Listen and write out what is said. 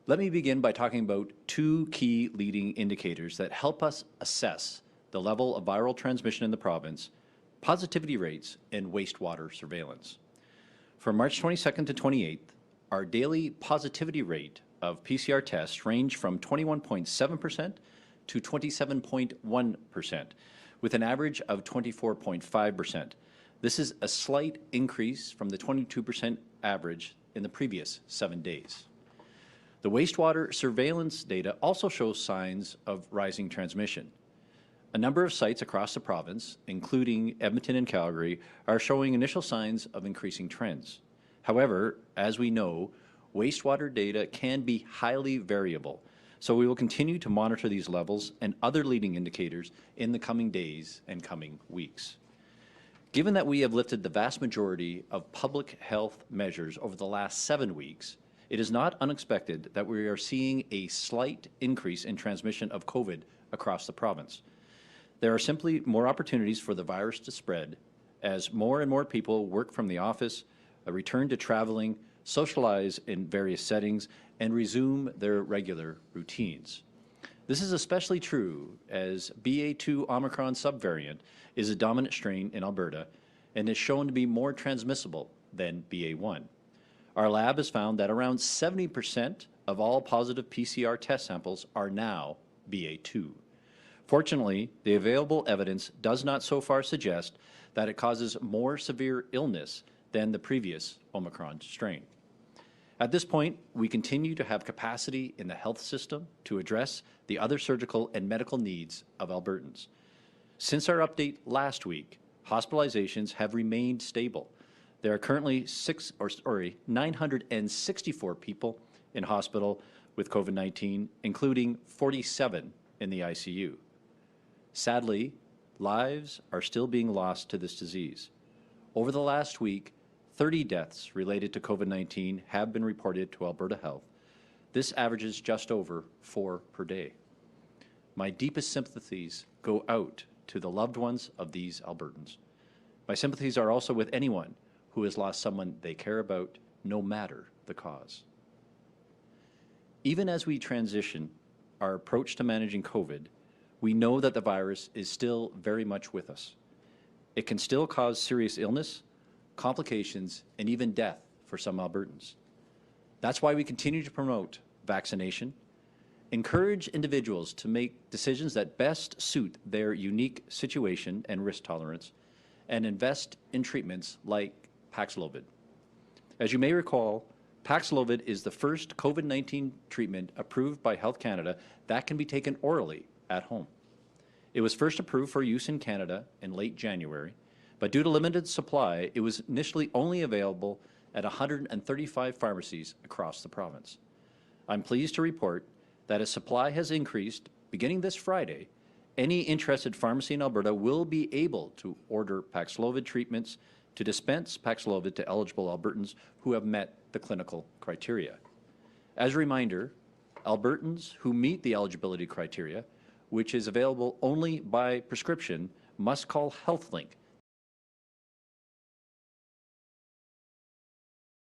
Let me begin by talking about two key leading indicators that help us assess the level of viral transmission in the province: positivity rates and wastewater surveillance. From March 22nd to 28th, our daily positivity rate of PCR tests ranged from 21.7% to 27.1%, with an average of 24.5%. This is a slight increase from the 22% average in the previous 7 days. The wastewater surveillance data also shows signs of rising transmission. A number of sites across the province, including Edmonton and Calgary, are showing initial signs of increasing trends. However, as we know, wastewater data can be highly variable, so we will continue to monitor these levels and other leading indicators in the coming days and coming weeks. Given that we have lifted the vast majority of public health measures over the last 7 weeks, it is not unexpected that we are seeing a slight increase in transmission of COVID across the province. There are simply more opportunities for the virus to spread as more and more people work from the office, return to traveling, socialize in various settings, and resume their regular routines. This is especially true as BA.2 Omicron subvariant is a dominant strain in Alberta and is shown to be more transmissible than BA.1. Our lab has found that around 70% of all positive PCR test samples are now BA.2. Fortunately, the available evidence does not so far suggest that it causes more severe illness than the previous Omicron strain. At this point, we continue to have capacity in the health system to address the other surgical and medical needs of Albertans. Since our update last week, hospitalizations have remained stable. There are currently 964 people in hospital with COVID-19, including 47 in the ICU. Sadly, lives are still being lost to this disease. Over the last week, 30 deaths related to COVID-19 have been reported to Alberta Health. This averages just over 4 per day. My deepest sympathies go out to the loved ones of these Albertans. My sympathies are also with anyone who has lost someone they care about, no matter the cause. Even as we transition our approach to managing COVID, we know that the virus is still very much with us. It can still cause serious illness, complications, and even death for some Albertans. That's why we continue to promote vaccination, encourage individuals to make decisions that best suit their unique situation and risk tolerance, and invest in treatments like Paxlovid. As you may recall, Paxlovid is the first COVID-19 treatment approved by Health Canada that can be taken orally at home. It was first approved for use in Canada in late January, but due to limited supply, it was initially only available at 135 pharmacies across the province. I'm pleased to report that as supply has increased beginning this Friday, any interested pharmacy in Alberta will be able to order Paxlovid treatments to dispense Paxlovid to eligible Albertans who have met the clinical criteria. As a reminder, Albertans who meet the eligibility criteria, which is available only by prescription, must call HealthLink